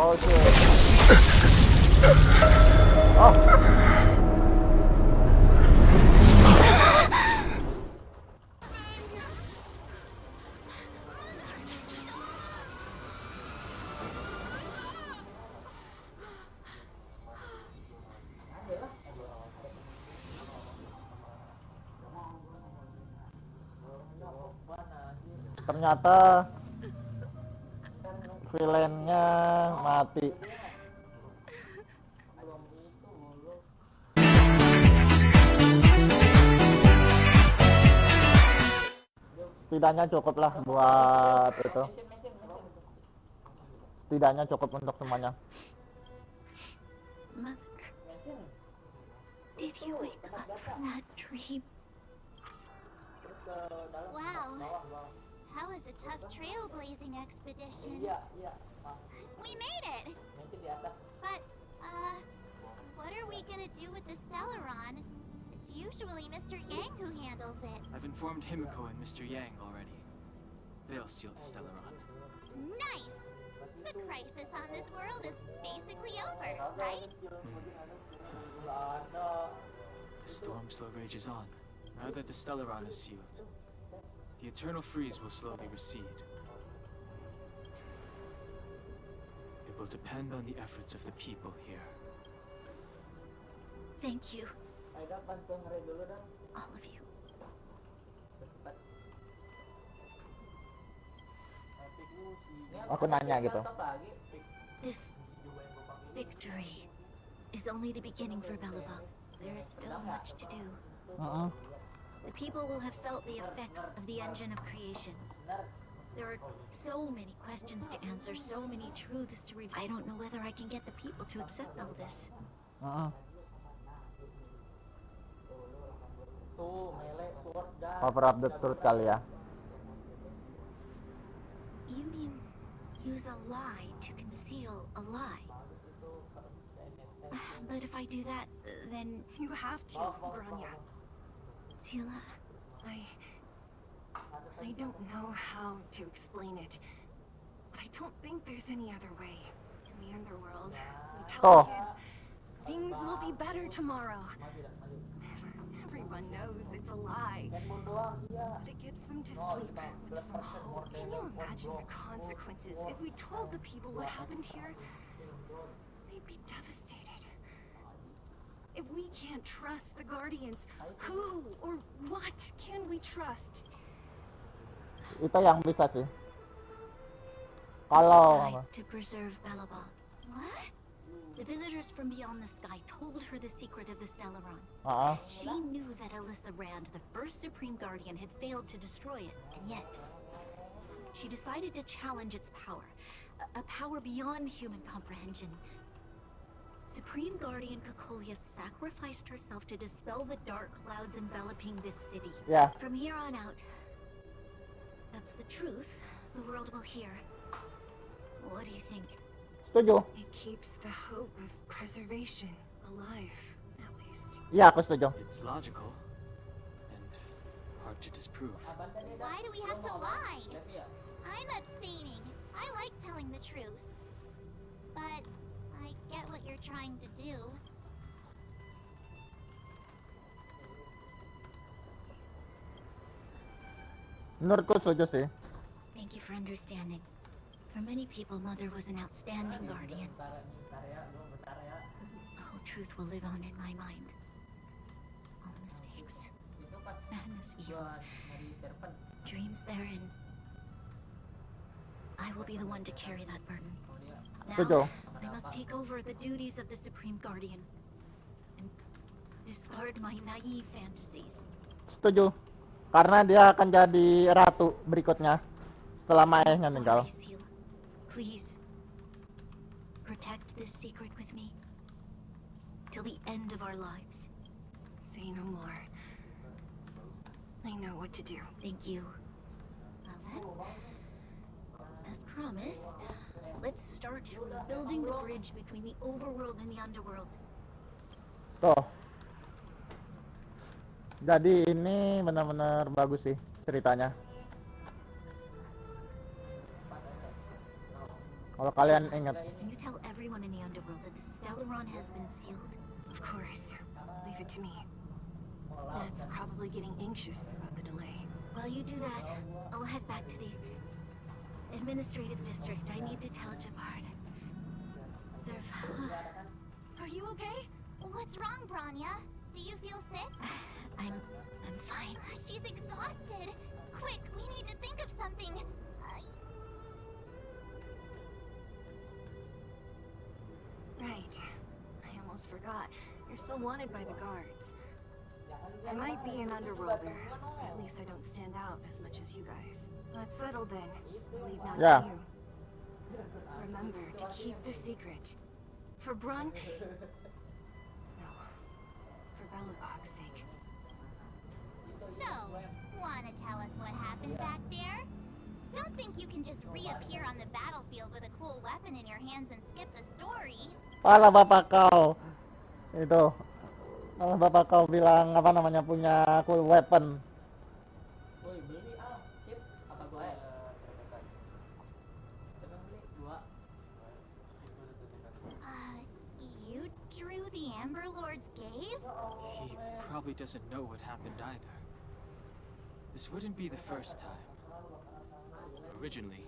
Oh shit. Oh. Ternyata villainnya mati. Setidaknya cukup lah buat itu. Setidaknya cukup untuk semuanya. Mother, did you wake up from that dream? Wow, that was a tough trailblazing expedition. We made it! But, what are we gonna do with the Stellaron? It's usually Mr. Yang who handles it. I've informed Himiko and Mr. Yang already. They'll seal the Stellaron. Nice! The crisis on this world is basically over, right? The storm still rages on. Now that the Stellaron is sealed, the eternal freeze will slowly recede. It will depend on the efforts of the people here. Thank you. All of you. Aku nanya gitu. This victory is only the beginning for Belobog. There is still much to do. The people will have felt the effects of the engine of creation. There are so many questions to answer, so many truths to reveal. I don't know whether I can get the people to accept all this. Cover up the truth kali ya. You mean use a lie to conceal a lie? But if I do that, then You have to, Branya. Sila, I don't know how to explain it, but I don't think there's any other way. In the underworld, we tell the kids things will be better tomorrow. Everyone knows it's a lie, but it gets them to sleep with some hope. Can you imagine the consequences if we told the people what happened here? They'd be devastated. If we can't trust the Guardians, who or what can we trust? Itu yang bisa sih. Kalau died to preserve Belobog. What? The visitors from beyond the sky told her the secret of the Stellaron. She knew that Alyssa Rand, the first Supreme Guardian, had failed to destroy it, and yet she decided to challenge its power, a power beyond human comprehension. Supreme Guardian Cocolia sacrificed herself to dispel the dark clouds enveloping this city. Yeah. From here on out, that's the truth the world will hear. What do you think? setuju. It keeps the hope of preservation alive, at least. Iya, aku setuju. It's logical and hard to disprove. Why do we have to lie? I'm abstaining. I like telling the truth. But I get what you're trying to do. Menurutku setuju sih. Thank you for understanding. For many people, Mother was an outstanding guardian. The whole truth will live on in my mind. All mistakes, madness, evil, dreams therein. I will be the one to carry that burden. Setuju. Now, I must take over the duties of the Supreme Guardian and discard my naive fantasies. Setuju. Karena dia akan jadi ratu berikutnya setelah Maehnya meninggal. Sorry, Seal. Please, protect this secret with me till the end of our lives. Say no more. I know what to do. Thank you. Well then, as promised, let's start building the bridge between the overworld and the underworld. Tuh. Jadi ini benar-benar bagus sih ceritanya. Kalau kalian ingat. Can you tell everyone in the underworld that the Stellaron has been sealed? Of course. Leave it to me. That's probably getting anxious about the delay. While you do that, I'll head back to the administrative district. I need to tell Jabard. Serve. Are you okay? What's wrong, Branya? Do you feel sick? I'm fine. She's exhausted. Quick, we need to think of something. Right. I almost forgot. You're still wanted by the guards. I might be an underworlder, but at least I don't stand out as much as you guys. Let's settle then. Leave now Yeah. to you. Remember to keep the secret. For Brun? No. For Belobog's sake. So, wanna tell us what happened back there? Don't think you can just reappear on the battlefield with a cool weapon in your hands and skip the story. Pala bapak kau. Itu. Kalau bapak kau bilang apa namanya punya cool weapon. Woi, beli chip apa gue? Siapa beli? 2. You drew the Amber Lord's gaze? He probably doesn't know what happened either. This wouldn't be the first time. Originally,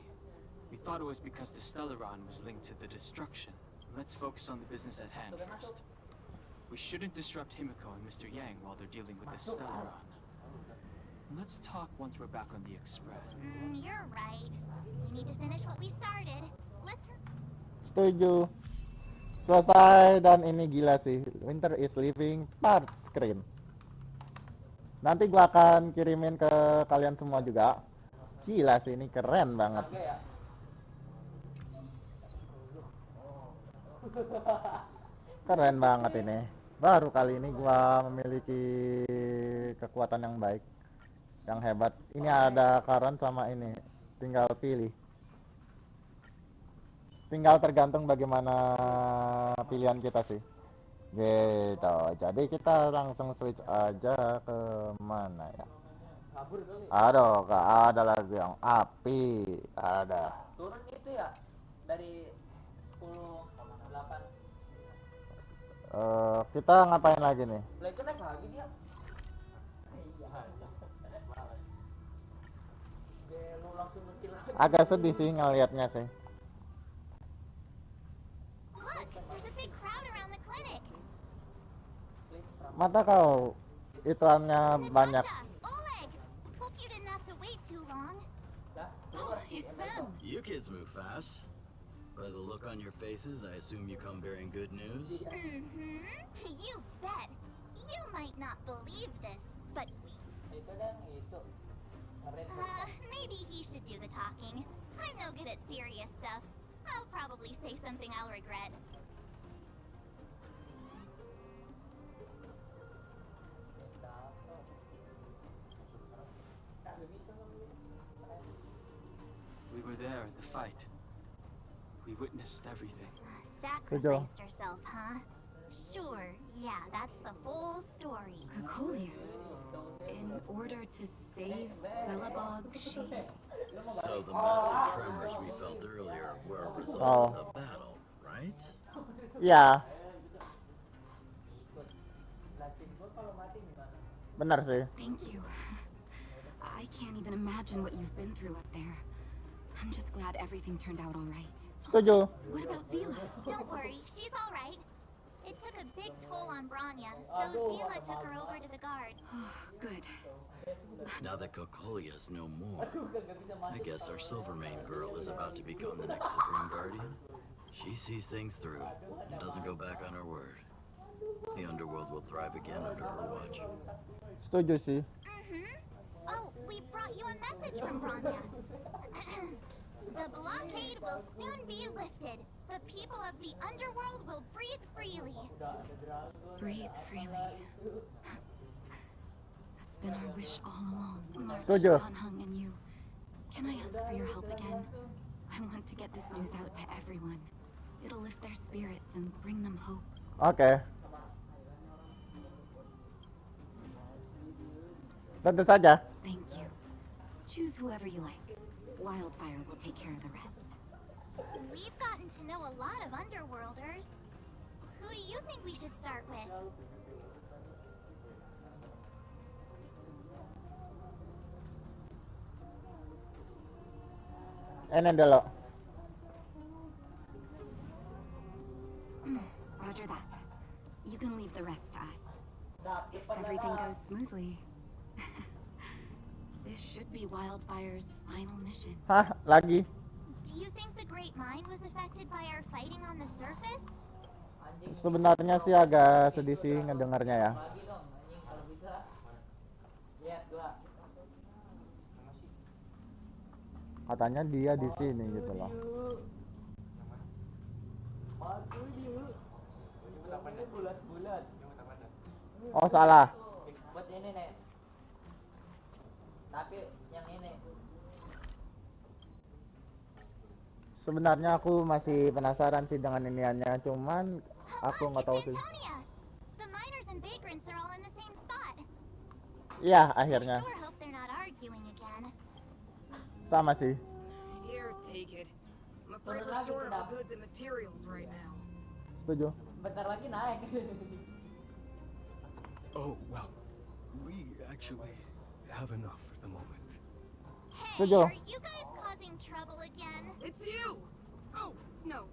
we thought it was because the Stellaron was linked to the destruction. Let's focus on the business at hand first. We shouldn't disrupt Himiko and Mr. Yang while they're dealing with the Stellaron. Let's talk once we're back on the Express. You're right. We need to finish what we started. Let's... Setuju. Selesai dan ini gila sih. Winter is leaving part screen. Nanti gua akan kirimin ke kalian semua juga. Gila sih, ini keren banget. Keren banget ini. Baru kali ini gua memiliki kekuatan yang baik, yang hebat. Ini ada Karan sama ini. Tinggal pilih. Tinggal tergantung bagaimana pilihan kita sih. Gitu. Jadi kita langsung switch aja ke mana ya? Aduh, gak ada lagi yang api. Ada. Turun itu ya dari 10,8. Kita ngapain lagi nih? Lah itu naik lagi dia. Iya. Lu langsung ngecil lagi. Agak sedih sih ngelihatnya sih. Look, there's a big crowd around the clinic. Mata kau, ituannya banyak. Natasha, Oleg, hope you didn't have to wait too long. Oh, it's them. You kids move fast. By the look on your faces, I assume you come bearing good news? You bet. You might not believe this, but we... Itu dan itu. maybe he should do the talking. I'm no good at serious stuff. I'll probably say something I'll regret. We were there in the fight. We witnessed everything. Sacrificed herself, huh? Sure, yeah, that's the whole story. Kalian. In order to save Belobog, she... So the massive tremors we felt earlier were a result of the battle, right? Iya. Benar sih. Thank you. I can't even imagine what you've been through up there. I'm just glad everything turned out all right. Setuju. What about Zila? Don't worry, she's all right. It took a big toll on Branya, so Zila took her over to the guard. Good. Now that Kokolia's no more, I guess our Silvermane girl is about to become the next Supreme Guardian. She sees things through and doesn't go back on her word. The underworld will thrive again under her watch. Setuju sih. Oh, we brought you a message from Branya. The blockade will soon be lifted. The people of the underworld will breathe freely. Breathe freely. That's been our wish all along. March, Setuju. Hung, and you. Can I ask for your help again? I want to get this news out to everyone. It'll lift their spirits and bring them hope. Oke. Tentu saja. Thank you. Choose whoever you like. Wildfire will take care of the rest. We've got know a lot of underworlders. Who do you think we should start with? Ini dulu. Roger that. You can leave the rest to us. If everything goes smoothly. This should be Wildfire's final mission. Hah, lagi? Do you think the Great Mine was affected by our fighting on the surface? Sebenarnya sih agak sedih sih ngedengarnya ya. Katanya dia di sini gitu loh. Oh salah. Buat ini nek. Tapi yang ini. Sebenarnya aku masih penasaran sih dengan iniannya, cuman aku nggak tahu sih. The miners and vagrants are all in the same spot. Iya, akhirnya. Sure hope they're not arguing again. Sama sih. Here, take it. I'm afraid we're short of goods and materials right now. Setuju. Bentar lagi naik. Oh, well, we actually have enough for the moment. Hey, Setuju. are you guys causing trouble again? It's you! Oh, no,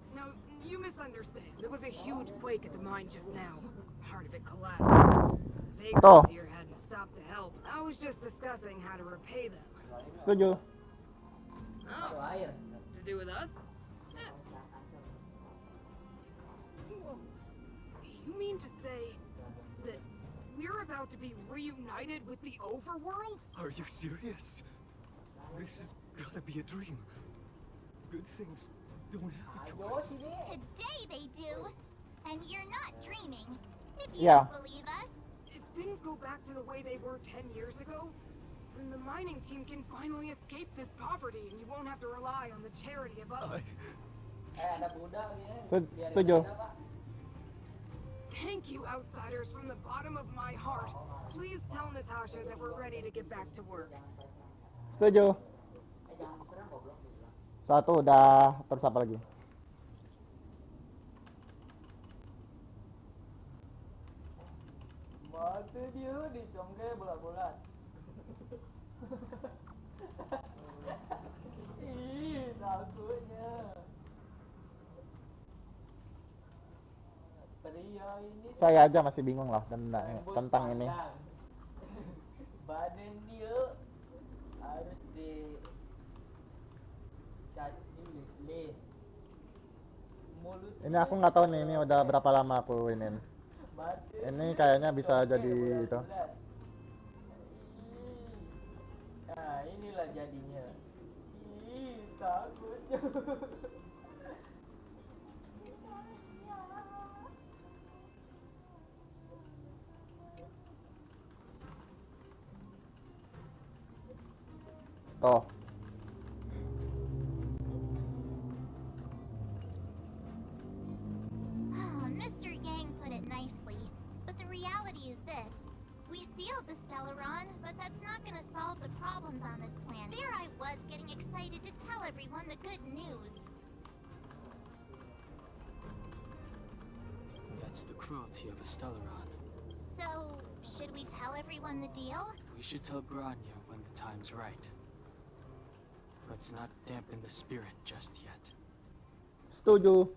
you misunderstand. There was a huge quake at the mine just now. Part of it collapsed. The Toh. vagrants here hadn't stopped to help. I was just discussing how to repay them. Setuju. Oh, Air. to do with us? Yeah. Whoa. You mean to say that we're about to be reunited with the overworld? Are you serious? This has gotta be a dream. Good things don't happen to us. Today they do. And you're not dreaming. If you Yeah. don't believe us. If things go back to the way they were 10 years ago, then the mining team can finally escape this poverty and you won't have to rely on the charity of others. Ada budak ini. Setuju. Thank you, outsiders, from the bottom of my heart. Please tell Natasha that we're ready to get back to work. Setuju. Satu udah, terus apa lagi? Mati dia dicongkel bola-bola. Ih, takutnya. Pria ini Saya aja masih bingung lah tentang ini. badan dia harus di kasih mulut. Ini aku nggak tahu nih, ini udah berapa lama aku ini. Ini kayaknya bisa jadi itu. Nah, inilah jadinya. Ih, takutnya. Tuh. Mr. Yang put it nicely, but the reality is this. We sealed the Stellaron, but that's not gonna solve the problems on this planet. There I was getting excited to tell everyone the good news. That's the cruelty of a Stellaron. So, should we tell everyone the deal? We should tell Branya when the time's right. Let's not dampen the spirit just yet. Setuju.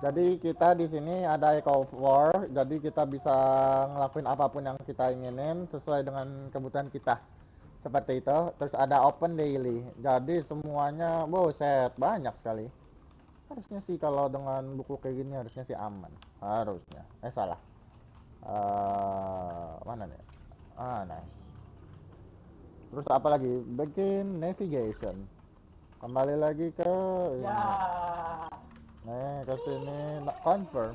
Jadi kita di sini ada eco war, jadi kita bisa ngelakuin apapun yang kita inginin sesuai dengan kebutuhan kita. Seperti itu. Terus ada open daily. Jadi semuanya, buset, banyak sekali. Harusnya sih kalau dengan buku kayak gini harusnya sih aman. Harusnya. Salah. Mana nih? Nice. Terus apa lagi? Begin navigation. Kembali lagi ke ini. Nih, ke sini confirm.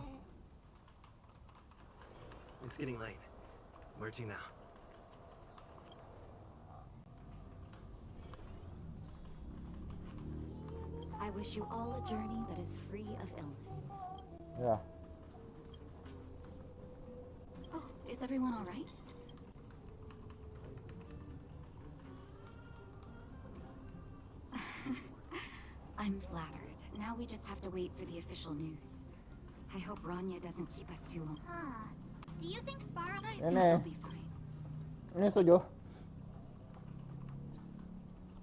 It's getting late. Where to now? I wish you all a journey that is free of illness. Ya. Oh, is everyone all right? I'm flattered. Now we just have to wait for the official news. I hope Rania doesn't keep us too long. Do you think Sparrow? I think they'll be fine. Ini setuju.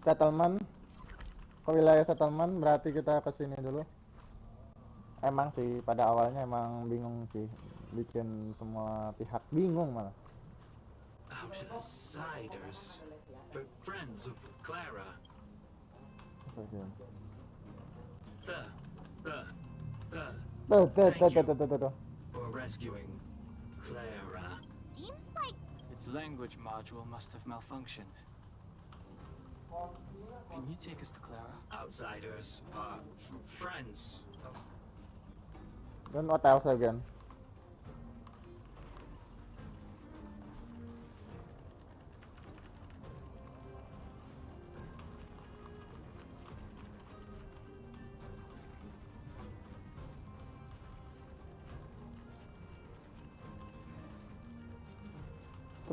Settlement. Ke wilayah settlement berarti kita kesini dulu. Emang sih pada awalnya emang bingung sih, bikin semua pihak bingung malah. Outsiders, friends of Clara. For rescuing Clara. Seems like Its language module must have malfunctioned. Can you take us to Clara? Outsiders, friends. Dan what else again?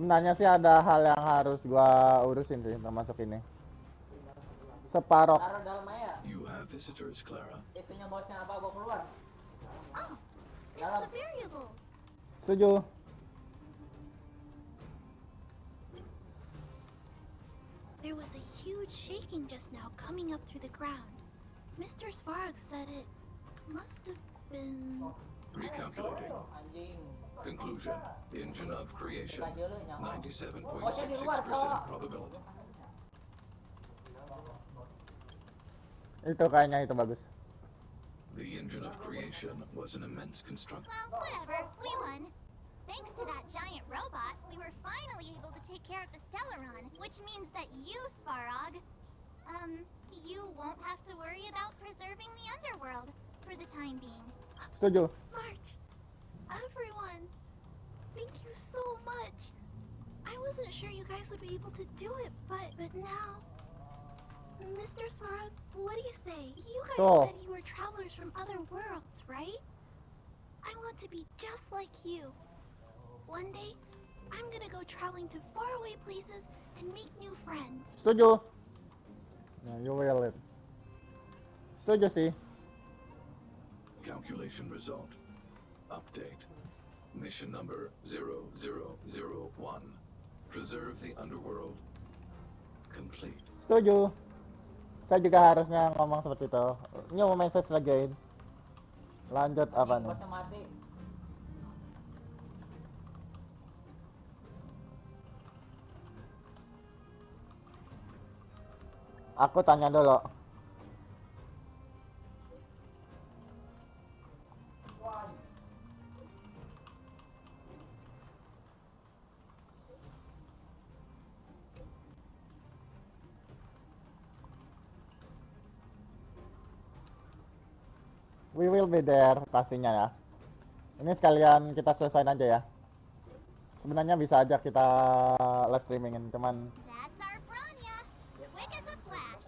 Sebenarnya sih ada hal yang harus gua urusin sih termasuk ini. Separok. Taruh dalam air. You have visitors, Clara. Itunya bosnya apa bawa keluar? oh, it's the variables. Setuju. There was a huge shaking just now coming up through the ground. Mr. Svarog said it must have been... Recalculating. Anjing. Conclusion. Engine of creation. Lagi lu nyawa. 97.66% probability. Itu kayaknya itu bagus. The engine of creation was an immense construct. Well, whatever. We won. Thanks to that giant robot, we were finally able to take care of the Stellaron, which means that you, Svarog, you won't have to worry about preserving the underworld for the time being. Setuju. March, everyone, thank you so much. I wasn't sure you guys would be able to do it, but now... Mr. Svarog, what do you say? You guys said you were travelers from other worlds, right? I want to be just like you. One day, I'm gonna go traveling to faraway places and make new friends. Setuju. Nah, you will it. Setuju sih. Calculation result. Update. Mission number 0001. Preserve the underworld. Complete. Setuju. Saya juga harusnya ngomong seperti itu. New message again. Lanjut apa nih? Bosnya mati. Aku tanya dulu. We will be there pastinya ya. Ini sekalian kita selesain aja ya. Sebenarnya bisa aja kita live streamingin, cuman That's our Branya. Quick as a flash.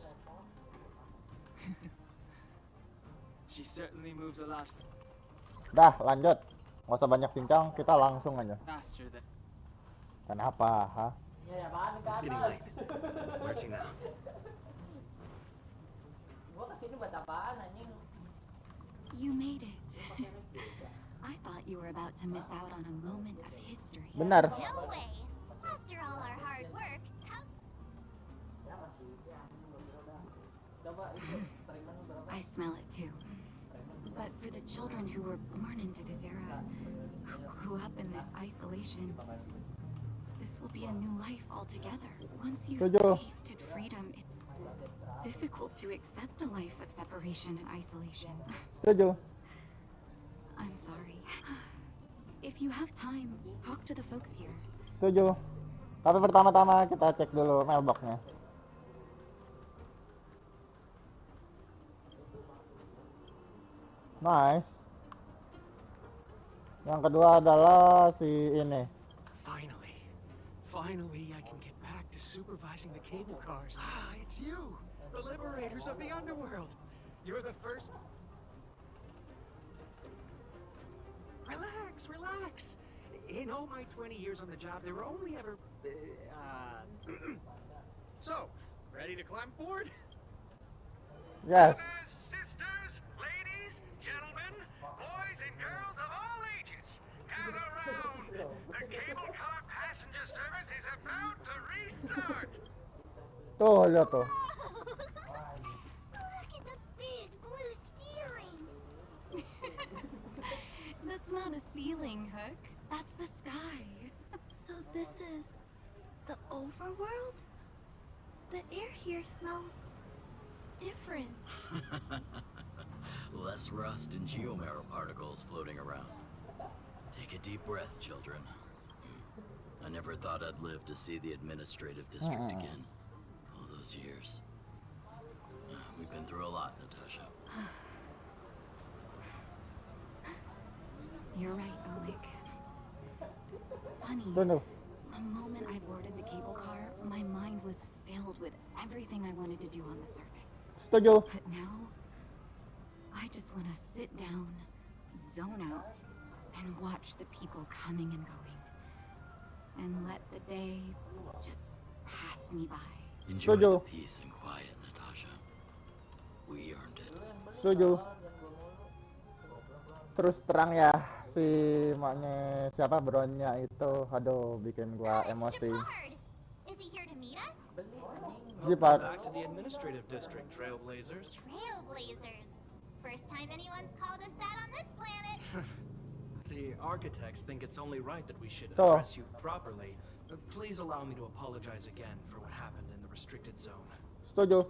She certainly moves a lot dah lanjut. Nggak usah banyak cincang, kita langsung aja. faster than... Kenapa? Ha? Ya, apaan ke It's getting atas? late. Marching now. Gua kesini buat apaan anjing? You made it. I thought you were about to miss out on a moment of history. Benar. No way. After all our hard work, how Coba itu teriman berapa? I smell it too. But for the children who were born into this era, who grew up in this isolation, this will be a new life altogether. Once you've Setuju. tasted freedom, it's difficult to accept a life of separation and isolation. Setuju. I'm sorry. If you have time, talk to the folks here. Setuju. Tapi pertama-tama kita cek dulu mailboxnya. Nice. Yang kedua adalah si ini. Finally, I can get back to supervising the cable cars. Ah, it's you, the liberators of the underworld. You're the first. Relax. In all my 20 years on the job, there were only ever. So, ready to climb aboard? Yes. Tuh, lihat tuh. Look at the big blue ceiling. That's not a ceiling, Hook. That's the sky. So this is the overworld? The air here smells different. Less rust and geomarrow particles floating around. Take a deep breath, children. I never thought I'd live to see the administrative district again. All those years. We've been through a lot, Natasha. You're right, Oleg. It's funny. Tuh. The moment I boarded the cable car, my mind was filled with everything I wanted to do on the surface. Setuju. But now, I just want to sit down, zone out, and watch the people coming and going. And let the day just pass me by. Enjoy Setuju. the peace and quiet, Natasha. We earned it. Setuju. Terus terang ya, si maknya siapa bronnya itu, aduh bikin gua emosi. Is he here to meet us? Jepard. Back to the administrative district, Trailblazers. Trailblazers. First time anyone's called us that on this planet. The architects think it's only right that we should Oh. address you properly. Please allow me to apologize again for what happened in the restricted zone. Setuju.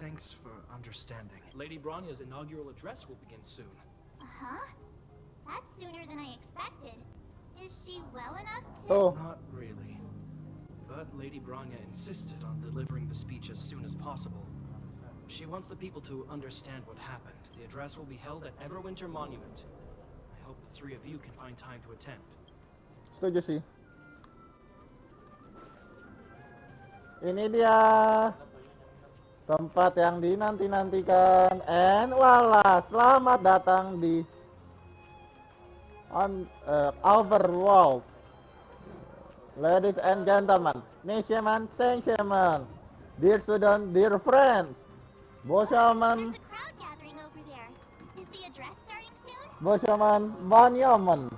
Thanks for understanding. Lady Bronya's inaugural address will begin soon. Huh? That's sooner than I expected. Is she well enough to... Tuh. Not really. But Lady Bronya insisted on delivering the speech as soon as possible. She wants the people to understand what happened. The address will be held at Everwinter Monument. I hope the three of you can find time to attend. Setuju sih. Ini dia tempat yang dinanti-nantikan. And wala, selamat datang di Overworld. Ladies and gentlemen, Nishiman, Senshiman, dear student, dear friends, Boshaman, There's a crowd gathering over there. Is the address starting soon? Boshaman, Banyaman.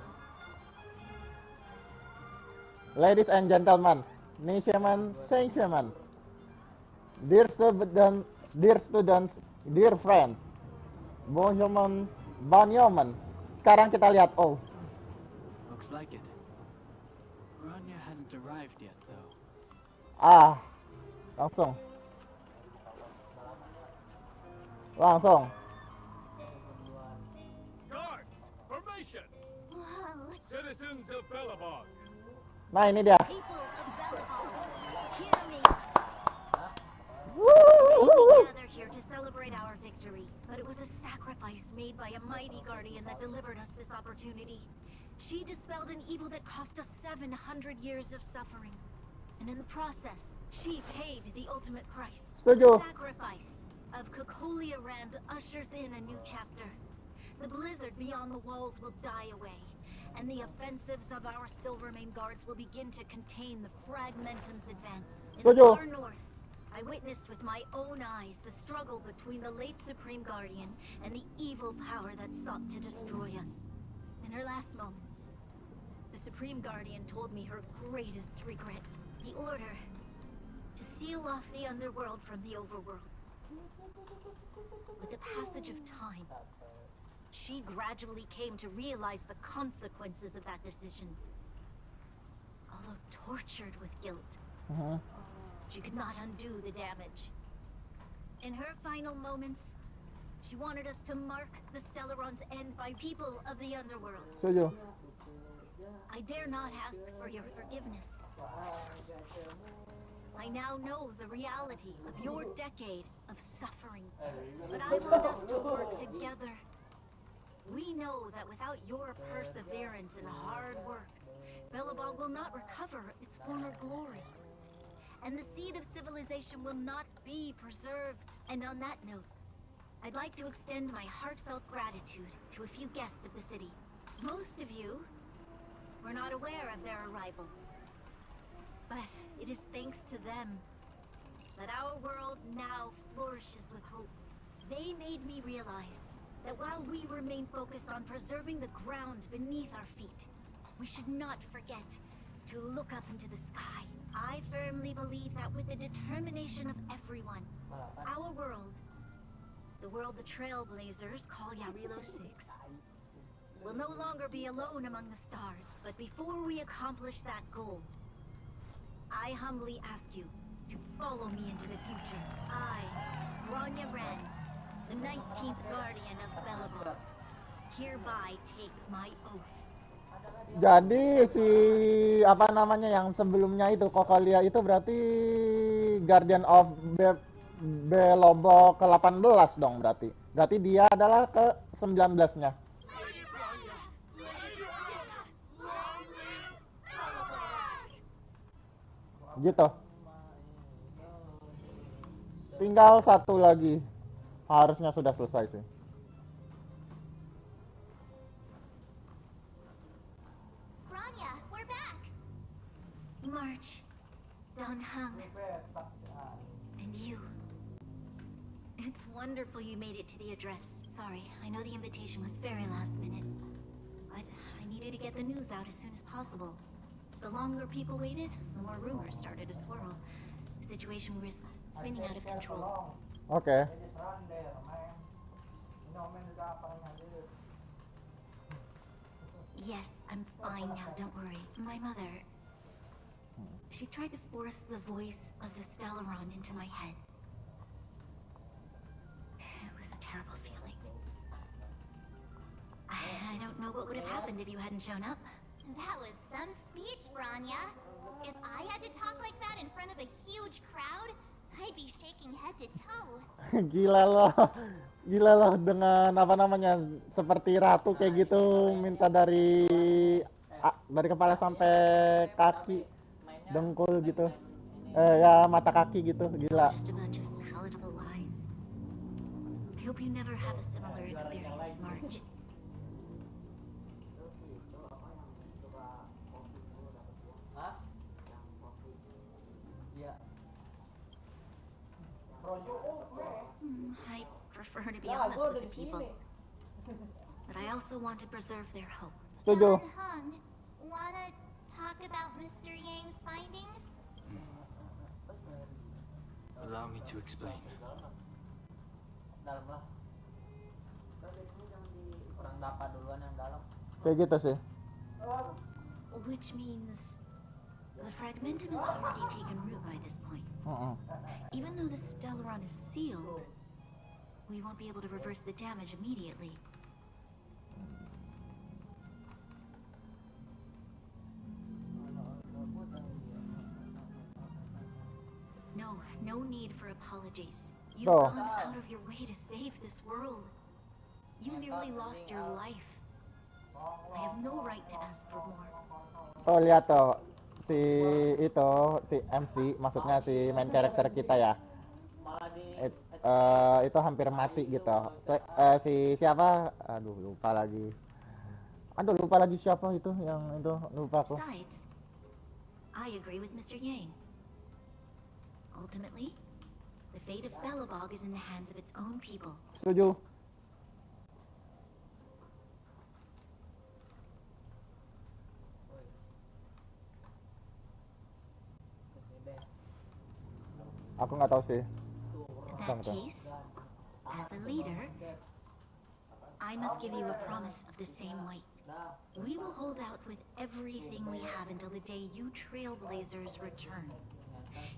Ladies and gentlemen, Nishiman, Senshiman, dear students, dear friends, Boshaman, Banyaman. Sekarang kita lihat, oh, Looks like it. Bronya hasn't arrived yet, though. langsung. Langsung. Guards, formation! Whoa. Citizens of Bellabog, Nah, ini dia. People of Bellabog, hear me. Woo! Gather here to celebrate our victory, but it was a sacrifice made by a mighty guardian that delivered us this opportunity. She dispelled an evil that cost us 700 years of suffering. And in the process, she paid the ultimate price. Setuju. The sacrifice of Kokolia Rand ushers in a new chapter. The blizzard beyond the walls will die away, and the offensives of our Silvermane guards will begin to contain the Fragmentum's advance. In the Setuju. far north, I witnessed with my own eyes the struggle between the late Supreme Guardian and the evil power that sought to destroy us. In her last moments, the Supreme Guardian told me her greatest regret. The order to seal off the underworld from the overworld. With the passage of time, she gradually came to realize the consequences of that decision. Although tortured with guilt, she could not undo the damage. In her final moments, she wanted us to mark the Stellaron's end by people of the underworld. Setuju. I dare not ask for your forgiveness. I now know the reality of your decade of suffering, but I want us to work together. We know that without your perseverance and hard work, Bellabog will not recover its former glory, and the seed of civilization will not be preserved. And on that note, I'd like to extend my heartfelt gratitude to a few guests of the city. Most of you were not aware of their arrival, but it is thanks to them that our world now flourishes with hope. They made me realize that while we remain focused on preserving the ground beneath our feet, we should not forget to look up into the sky. I firmly believe that with the determination of everyone, our world, the world the Trailblazers call Yarilo 6, will no longer be alone among the stars. But before we accomplish that goal, I humbly ask you to follow me into the future. I, Bronya Rand, the 19th Guardian of Belobog, hereby take my oath. Jadi si apa namanya yang sebelumnya itu Kokolia itu berarti Guardian of Belobog ke-18 dong berarti. Berarti dia adalah ke-19-nya. Gitu. Tinggal satu lagi. Harusnya sudah selesai sih. Bronya, we're back. March, Don Hung, and you. It's wonderful you made it to the address. Sorry, I know the invitation was very last minute, but I needed to get the news out as soon as possible. The longer people waited, the more rumors started to swirl. The situation risked spinning out of control. Okay. Yes, I'm fine now, don't worry. My mother, she tried to force the voice of the Stellaron into my head. It was a terrible feeling. I don't know what would have happened if you hadn't shown up. That was some speech, Bronya. If I had to talk like that in front of a huge crowd, I'd be shaking head to toe. Gila loh dengan apa namanya seperti ratu kayak gitu minta dari kepala sampai kaki dengkul gitu ya mata kaki gitu gila. Just a bunch of palatable lies. I hope you never have a similar experience, March. I prefer to be honest with the people, but I also want to preserve their hope. Setuju. Don Hung, wanna talk about Mr. Yang's findings? Allow me to explain. Kayak gitu sih. Which means the fragmentum has already taken root by this point. Even though the Stellaron is sealed, we won't be able to reverse the damage immediately. No need for apologies. You've gone out of your way to save this world. You nearly lost your life. I have no right to ask for more. Oh lihat toh si MC maksudnya si main karakter kita ya itu hampir mati gitu. Si siapa lupa lagi siapa itu yang itu lupa aku. Besides, I agree with Mr. Yang. Ultimately, the fate of Belobog is in the hands of its own people. Setuju. Aku nggak tahu sih. In that case, as a leader, I must give you a promise of the same weight. We will hold out with everything we have until the day you Trailblazers return.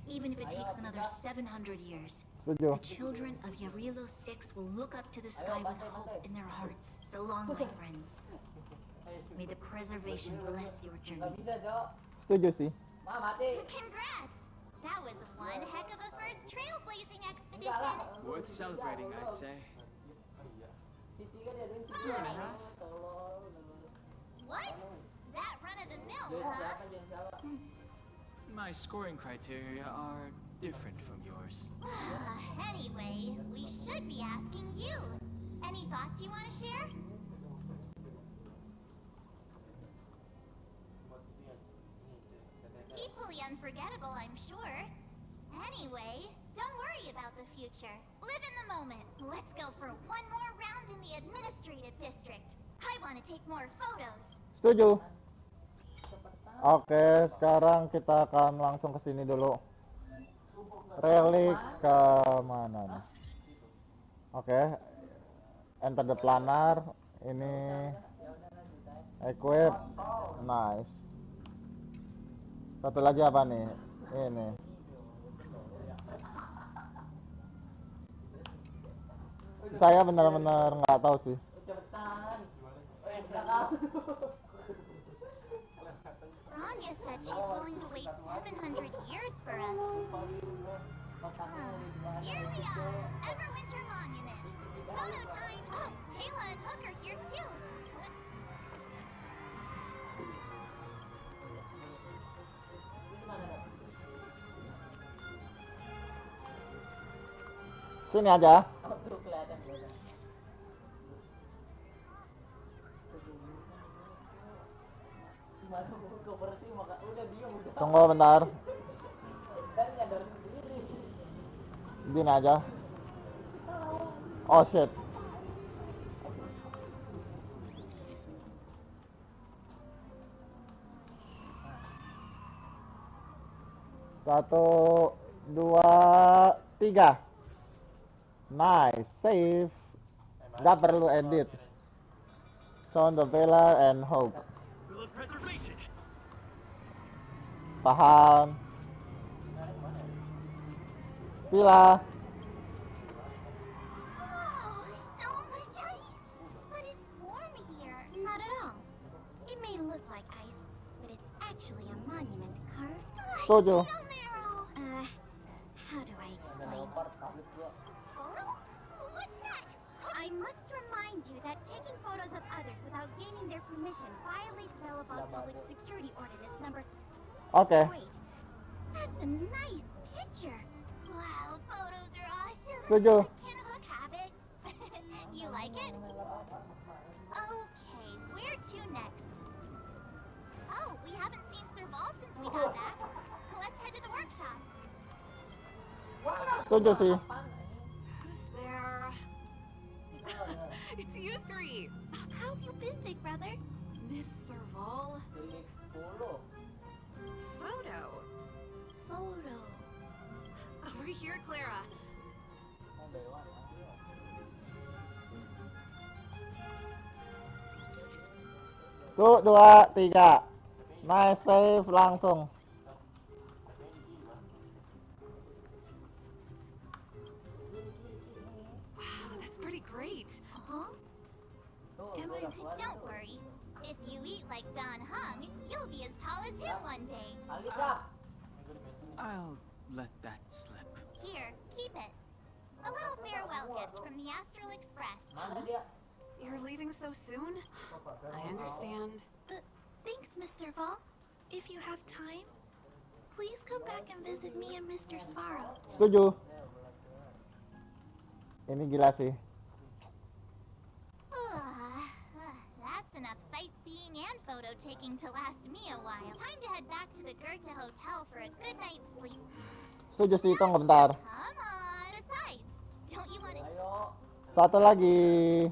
Even if it takes another 700 years, Setuju. the children of Yarilo 6 will look up to the sky with hope in their hearts. So long, my friends. May the preservation bless your journey. Setuju sih. Congrats! That was one heck of a first trailblazing expedition. Worth celebrating, I'd say. 2.5? What? That run-of-the-mill, huh? My scoring criteria are different from yours. Anyway, we should be asking you. Any thoughts you want to share? Equally unforgettable, I'm sure. Anyway, don't worry about the future. Live in the moment. Let's go for one more round in the administrative district. I want to take more photos. Setuju. Oke, sekarang kita akan langsung ke sini dulu. Relik ke mana nih? Oke. Enter the planar. Ini equip. Nice. Satu lagi apa nih? Ini. Saya benar-benar nggak tahu sih. Rania said she's willing to wait 700 years for us. Here we are, Everwinter Monument. Photo time. Oh, Kayla and Hook are here too. Sini aja. Tunggu bentar. Gini aja. Oh shit. Satu, dua, tiga. Nice, save. Gak perlu edit. Sound the pillar and hope. Paham. Pila. Oh, so much ice. But it's warm here. Not at all. It may look like ice, but it's actually a monument carved. Setuju. How do I explain? What's that? I must remind you that taking photos of others without gaining their permission violates Bellabog Public Security Ordinance number... Oke. Wait, that's a nice picture. Wow, photos are awesome. Setuju. Can Hook have it? You like it? Okay, where to next? Oh, we haven't seen Serval since we got back. Let's head to the workshop. Setuju sih. Who's there? It's you three. How have you been, big brother? Miss Serval. Photo. Photo. Over here, Clara. Tuh, dua, tiga. Nice, save langsung. Wow, that's pretty great. Don't worry. If you eat like Don Hung, you'll be as tall as him one day. I'll let that slip. Here, keep it. A little farewell gift from the Astral Express. You're leaving so soon? I understand. Thanks, Mr. Val. If you have time, please come back and visit me and Mr. Svara. Setuju. Ini gila sih. That's enough sightseeing and photo taking to last me a while. Time to head back to the Goethe Hotel for a good night's sleep. Setuju sih, tunggu bentar. Come on. Besides, don't you want to... Satu lagi.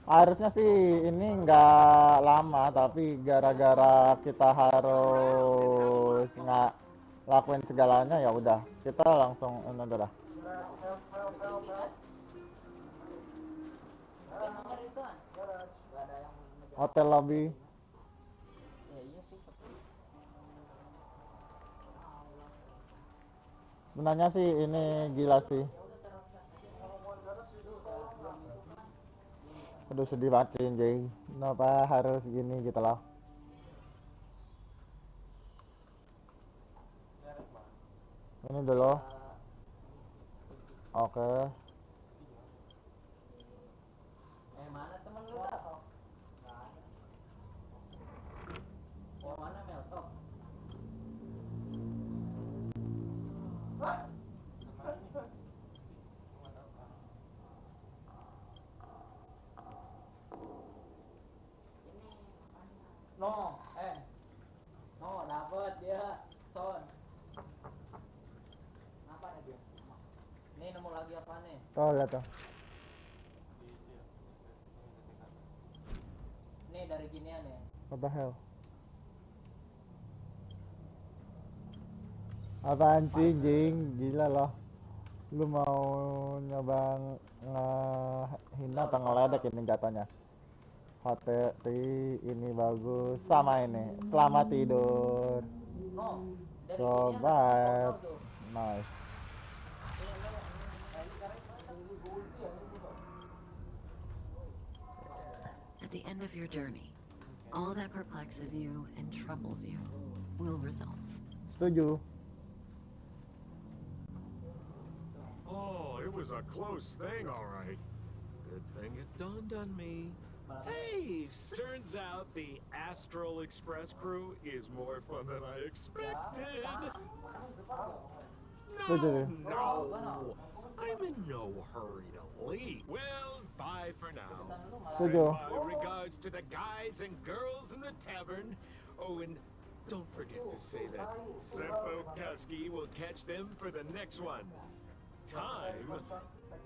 Harusnya sih ini nggak lama, tapi gara-gara kita harus nggak lakuin segalanya, ya udah kita langsung udah. Hotel lobby. Sebenarnya sih ini gila sih. Aduh, sedih banget Jay. Kenapa harus gini gitu loh. Ini dulu. Oke. Mana temen lu dah? Yang mana Meltok? No, dapet dia, Son. Apa nih dia? Nih nemu lagi apa nih? Oh, lihat tuh. Nih dari ginian ya. What the hell? Apaan sih, Jing? Gila loh. Lu mau nyoba ngehina atau ngeledek ini jatuhnya. HTI ini bagus sama ini. Selamat tidur. Sobat. Nice. At the end of your journey, all that perplexes you and troubles you will resolve. Setuju. Oh, it was a close thing, all right. Good thing it dawned on me. Hey, turns out the Astral Express crew is more fun than I expected. No, I'm in no hurry to leave. Well, bye for now. Send my regards to the guys and girls in the tavern. Oh, and don't forget to say that Senpo Kuski will catch them for the next one. Time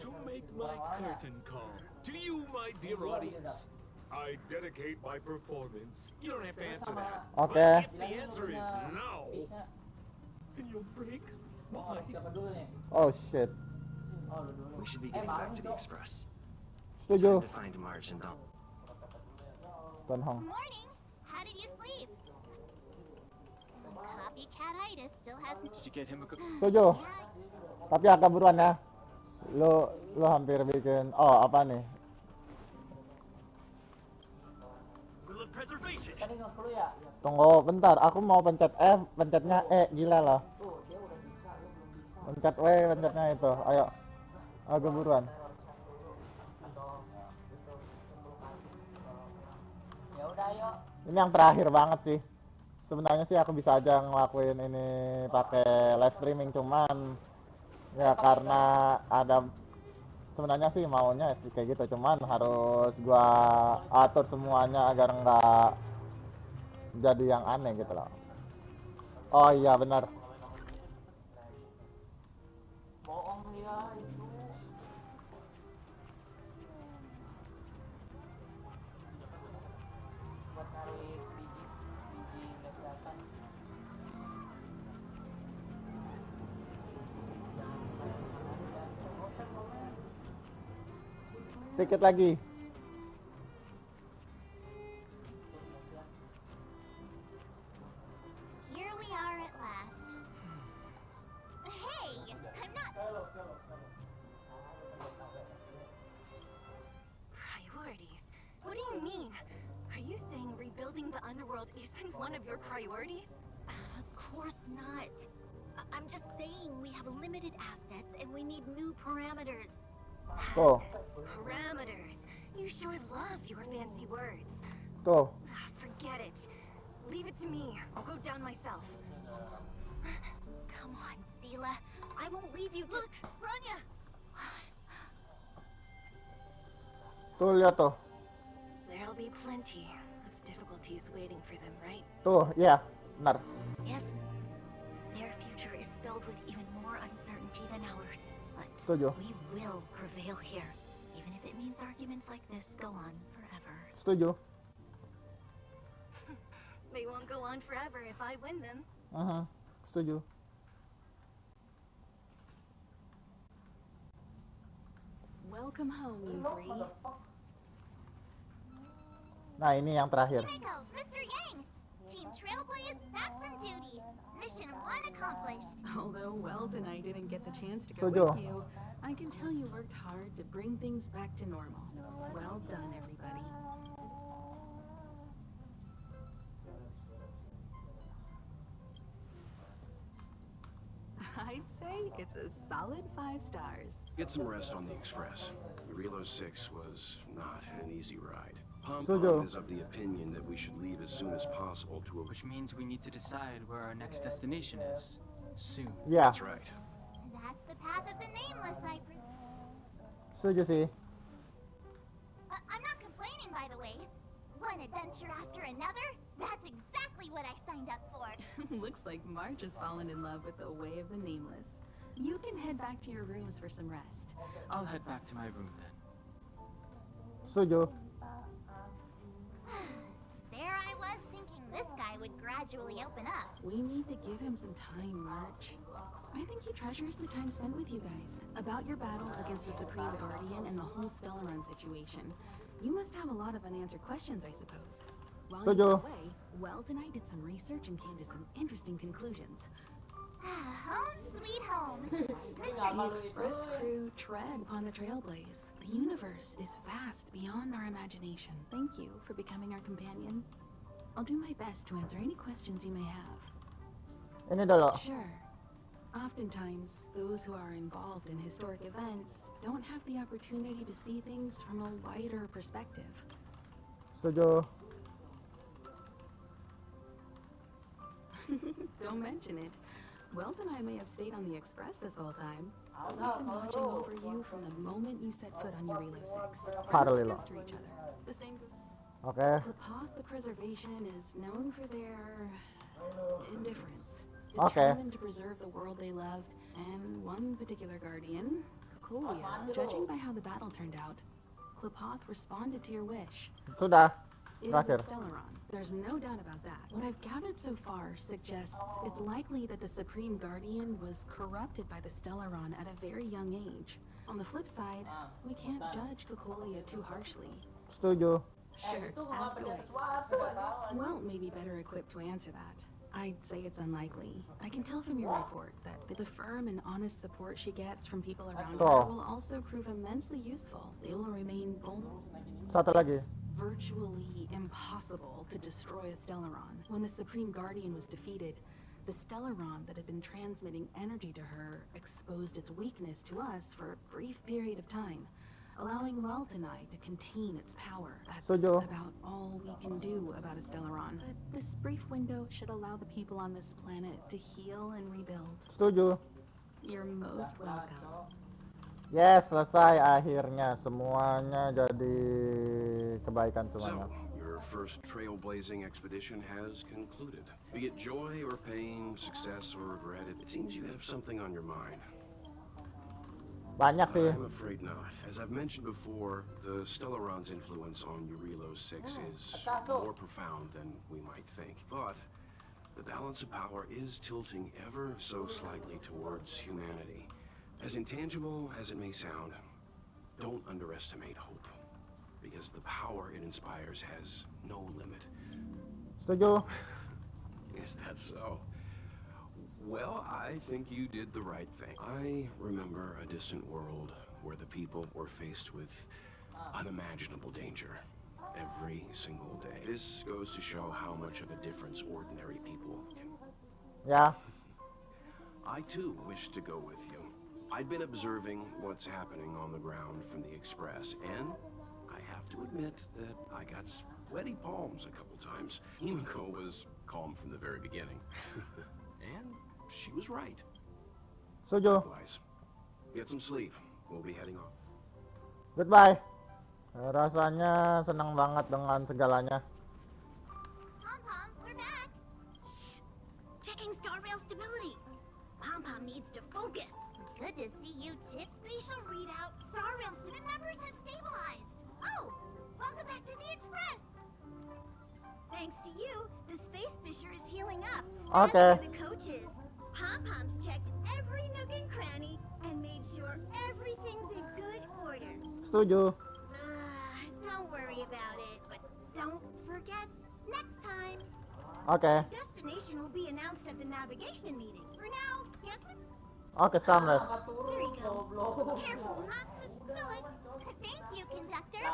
to make my curtain call. To you, my dear audience, I dedicate my performance. You don't have to answer that. Okay. But if the answer is no, then you'll break my... Oh shit. We should be getting back to the express. Setuju. Time to find Marge and Dom. Tonhong. Morning. How did you sleep? Copycatitis still hasn't. Did you get him a good... Setuju. Tapi agak buruan ya. Lu hampir bikin apa nih? Tunggu bentar, aku mau pencet F, pencetnya E, gila loh. Pencet W, pencetnya itu. Ayo. Agak buruan. Ini yang terakhir banget sih. Sebenarnya sih aku bisa aja ngelakuin ini pakai live streaming, cuman ya karena ada sebenarnya sih maunya sih kayak gitu, cuman harus gua atur semuanya agar nggak jadi yang aneh gitu loh. Oh iya benar. Bohong dia itu. Buat narik biji ledakan. Sedikit lagi. Here we are at last. Hey, I'm not. Priorities? What do you mean? Are you saying rebuilding the underworld isn't one of your priorities? Of course not. I'm just saying we have limited assets and we need new parameters. Tuh. Parameters. You sure love your fancy words. Tuh. Forget it. Leave it to me. I'll go down myself. Come on, Sela. I won't leave you to... Look, Rania! Tuh lihat tuh. There'll be plenty of difficulties waiting for them, right? Tuh, iya, benar. Yes. Their future is filled with even more uncertainty than ours. But Setuju. we will prevail here. Even if it means arguments like this go on forever. Setuju. They won't go on forever if I win them. Setuju. Welcome home, you three. Nah, ini yang terakhir. Kimiko, Mr. Yang! Team Trailblaze back from duty. Mission 1 accomplished. Although Weldon and I didn't get the chance to go Setuju. with you, I can tell you worked hard to bring things back to normal. Well done, everybody. I'd say it's a solid 5 stars. Get some rest on the express. Relo 6 was not an easy ride. Setuju. Pom-Pom is of the opinion that we should leave as soon as possible to Which means we need to decide where our next destination is. Soon. Iya, That's right. That's the path of the nameless, I setuju sih. I'm not complaining, by the way. One adventure after another? That's exactly what I signed up for. Looks like Marge has fallen in love with the way of the nameless. You can head back to your rooms for some rest. I'll head back to my room then. Setuju. There I was thinking this guy would gradually open up. We need to give him some time, March. I think he treasures the time spent with you guys. About your battle against the Supreme Guardian and the whole Stellaron situation. You must have a lot of unanswered questions, I suppose. While you were away, Welt and I did some research and came to some interesting conclusions. Home sweet home. The Express crew tread upon the trailblaze. The universe is vast beyond our imagination. Thank you for becoming our companion. I'll do my best to answer any questions you may have. Ini dulu. Sure. Oftentimes, those who are involved in historic events don't have the opportunity to see things from a wider perspective. Setuju. Don't mention it. Welt and I may have stayed on the Express this whole time. We've been watching over you from the moment you set foot on Eurilo 6. Parallel. After each other. The same. Okay. Klapoth the Preservation is known for their indifference. Okay. Determined to preserve the world they loved, and one particular guardian, Kukulia, judging by how the battle turned out, Klapoth responded to your wish. Sudah. It is a Stellaron. There's no doubt about that. What I've gathered so far suggests it's likely that the Supreme Guardian was corrupted by the Stellaron at a very young age. On the flip side, we can't judge Kukulia too harshly. Setuju. Sure, ask away. Well, maybe better equipped to answer that. I'd say it's unlikely. I can tell from your report that the firm and honest support she gets from people around her will also prove immensely useful. They will remain vulnerable. Satu lagi. Virtually impossible to destroy a Stellaron. When the Supreme Guardian was defeated, the Stellaron that had been transmitting energy to her exposed its weakness to us for a brief period of time, allowing Welt and I to contain its power. That's about all we can do about a Stellaron. But this brief window should allow the people on this planet to heal and rebuild. Setuju. You're most welcome. Yes, selesai akhirnya. Semuanya jadi kebaikan semuanya. So, your first trailblazing expedition has concluded. Be it joy or pain, success or regret, it seems you have something on your mind. Banyak sih. I'm afraid not. As I've mentioned before, the Stellaron's influence on Eurilo 6 is more profound than we might think. But the balance of power is tilting ever so slightly towards humanity. As intangible as it may sound, don't underestimate hope, because the power it inspires has no limit. Setuju. Is that so? Well, I think you did the right thing. I remember a distant world where the people were faced with unimaginable danger every single day. This goes to show how much of a difference ordinary people can. Yeah. I too wish to go with you. I'd been observing what's happening on the ground from the Express, and I have to admit that I got sweaty palms a couple times. Himiko was calm from the very beginning. And she was right. Setuju. Likewise. Get some sleep. We'll be heading off. Goodbye. Rasanya senang banget dengan segalanya. Pom-Pom, we're back. Shh. Checking star rail stability. Pom-Pom needs to focus. Good to see you, Tip. Spatial readout. Star rail the numbers have stabilized. Oh, welcome back to the Express. Thanks to you, the space fissure is healing up. Okay. As for the coaches, Pom-Pom's checked every nook and cranny and made sure everything's in good order. Setuju. Don't worry about it, but don't forget next time. Okay. The destination will be announced at the navigation meeting. For now, get some. Okay, Samres. There you go. Careful not to spill it. Thank you, conductor.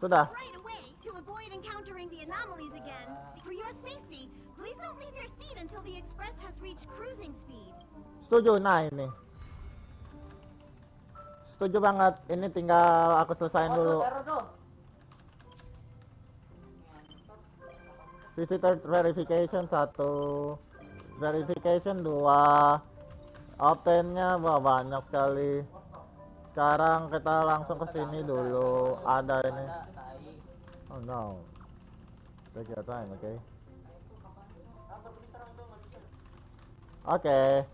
Sudah. Right away, to avoid encountering the anomalies again. For your safety, please don't leave your seat until the Express has reached cruising speed. Setuju. Nah, ini. Setuju banget. Ini tinggal aku selesain dulu. Visitor verification 1. Verification 2. Opennya banyak sekali. Sekarang kita langsung ke sini dulu. Ada ini. Oh no. Take your time, okay? Okay.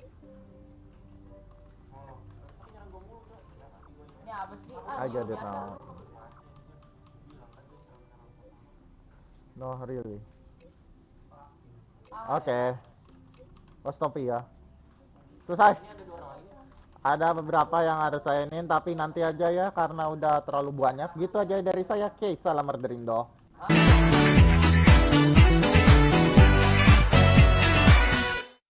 I get it now. No, really. Oke. Stop ya. Selesai. Ada beberapa yang harus saya inin, tapi nanti aja ya karena udah terlalu banyak. Gitu aja dari saya. Oke, salam rdrindo.